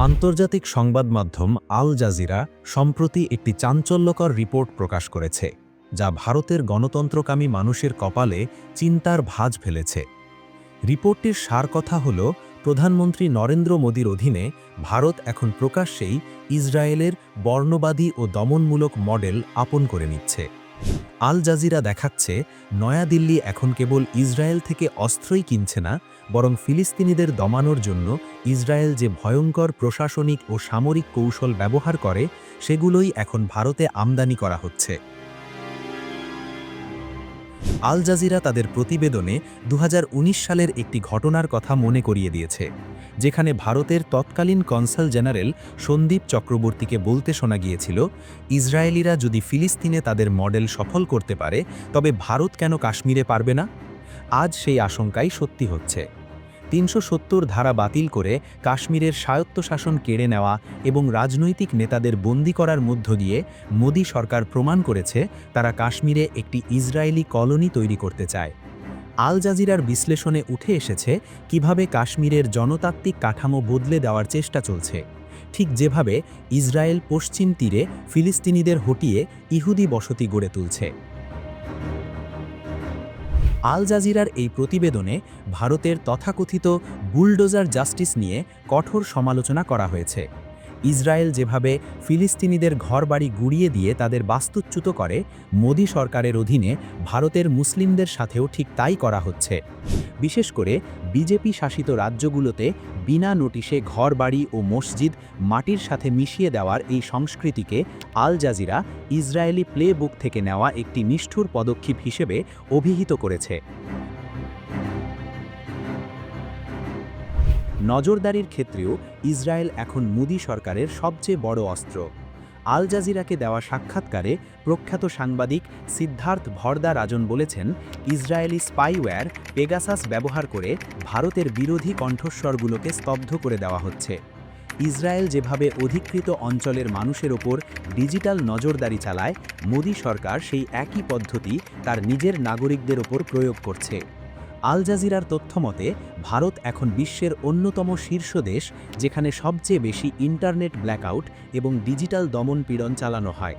আন্তর্জাতিক সংবাদ মাধ্যম আল জাজিরা সম্প্রতি একটি চাঞ্চল্যকর রিপোর্ট প্রকাশ করেছে, যা ভারতের গণতন্ত্রকামী মানুষের কপালে চিন্তার ভাঁজ ফেলেছে। রিপোর্টটির সার কথা হল, প্রধানমন্ত্রী নরেন্দ্র মোদীর অধীনে ভারত এখন প্রকাশ্যেই ইসরায়েলের বর্ণবাদী ও দমনমূলক মডেল আপন করে নিচ্ছে। আল জাজিরা দেখাচ্ছে, নয়াদিল্লি এখন কেবল ইসরায়েল থেকে অস্ত্রই কিনছে না, বরং ফিলিস্তিনিদের দমানোর জন্য ইসরায়েল যে ভয়ঙ্কর প্রশাসনিক ও সামরিক কৌশল ব্যবহার করে, সেগুলোই এখন ভারতে আমদানি করা হচ্ছে। আল জাজিরা তাদের প্রতিবেদনে ২০১৯ সালের একটি ঘটনার কথা মনে করিয়ে দিয়েছে, যেখানে ভারতের তৎকালীন কনসাল জেনারেল সন্দীপ চক্রবর্তীকে বলতে শোনা গিয়েছিল, ইসরায়েলিরা যদি ফিলিস্তিনে তাদের মডেল সফল করতে পারে, তবে ভারত কেন কাশ্মীরে পারবে না? আজ সেই আশঙ্কাই সত্যি হচ্ছে। ৩৭০ ধারা বাতিল করে কাশ্মীরের স্বায়ত্তশাসন কেড়ে নেওয়া এবং রাজনৈতিক নেতাদের বন্দী করার মধ্য দিয়ে মোদী সরকার প্রমাণ করেছে, তারা কাশ্মীরে একটি ইসরায়েলি কলোনি তৈরি করতে চায়। আল জাজিরার বিশ্লেষণে উঠে এসেছে কিভাবে কাশ্মীরের জনতাত্ত্বিক কাঠামো বদলে দেওয়ার চেষ্টা চলছে, ঠিক যেভাবে ইসরায়েল পশ্চিম তীরে ফিলিস্তিনিদের হটিয়ে ইহুদি বসতি গড়ে তুলছে। আল জাজিরার এই প্রতিবেদনে ভারতের তথাকথিত বুলডোজার জাস্টিস নিয়ে কঠোর সমালোচনা করা হয়েছে। ইসরায়েল যেভাবে ফিলিস্তিনিদের ঘরবাড়ি গুড়িয়ে দিয়ে তাদের বাস্তুচ্যুত করে, মোদী সরকারের অধীনে ভারতের মুসলিমদের সাথেও ঠিক তাই করা হচ্ছে। বিশেষ করে বিজেপি শাসিত রাজ্যগুলোতে বিনা নোটিশে ঘরবাড়ি ও মসজিদ মাটির সাথে মিশিয়ে দেওয়ার এই সংস্কৃতিকে আল জাজিরা ইসরায়েলি প্লে বুক থেকে নেওয়া একটি নিষ্ঠুর পদক্ষেপ হিসেবে অভিহিত করেছে। নজরদারির ক্ষেত্রেও ইসরায়েল এখন মোদী সরকারের সবচেয়ে বড় অস্ত্র। আল জাজিরাকে দেওয়া সাক্ষাৎকারে প্রখ্যাত সাংবাদিক সিদ্ধার্থ ভরদা রাজন বলেছেন, ইসরায়েলি স্পাইওয়্যার পেগাসাস ব্যবহার করে ভারতের বিরোধী কণ্ঠস্বরগুলোকে স্তব্ধ করে দেওয়া হচ্ছে। ইসরায়েল যেভাবে অধিকৃত অঞ্চলের মানুষের ওপর ডিজিটাল নজরদারি চালায়, মোদী সরকার সেই একই পদ্ধতি তার নিজের নাগরিকদের ওপর প্রয়োগ করছে। আল জাজিরার তথ্যমতে ভারত এখন বিশ্বের অন্যতম শীর্ষ দেশ, যেখানে সবচেয়ে বেশি ইন্টারনেট ব্ল্যাকআউট এবং ডিজিটাল দমন পীড়ন চালানো হয়।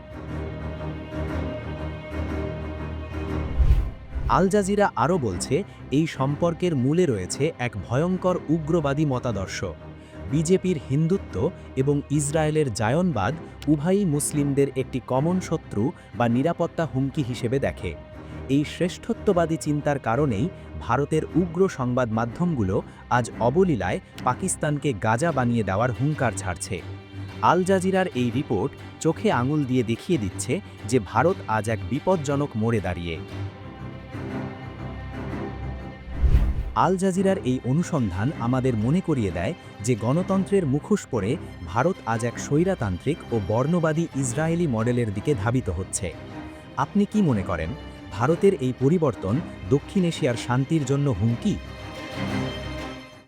আল জাজিরা আরও বলছে, এই সম্পর্কের মূলে রয়েছে এক ভয়ঙ্কর উগ্রবাদী মতাদর্শ। বিজেপির হিন্দুত্ব এবং ইসরায়েলের জায়নবাদ উভয়ই মুসলিমদের একটি কমন শত্রু বা নিরাপত্তা হুমকি হিসেবে দেখে। এই শ্রেষ্ঠত্ববাদী চিন্তার কারণেই ভারতের উগ্র সংবাদ মাধ্যমগুলো আজ অবলীলায় পাকিস্তানকে গাজা বানিয়ে দেওয়ার হুঙ্কার ছাড়ছে। আল জাজিরার এই রিপোর্ট চোখে আঙুল দিয়ে দেখিয়ে দিচ্ছে যে ভারত আজ এক বিপজ্জনক মোড়ে দাঁড়িয়ে। আল জাজিরার এই অনুসন্ধান আমাদের মনে করিয়ে দেয় যে গণতন্ত্রের মুখোশ পরে ভারত আজ এক স্বৈরতান্ত্রিক ও বর্ণবাদী ইসরায়েলি মডেলের দিকে ধাবিত হচ্ছে। আপনি কি মনে করেন, ভারতের এই পরিবর্তন দক্ষিণ এশিয়ার শান্তির জন্য হুমকি?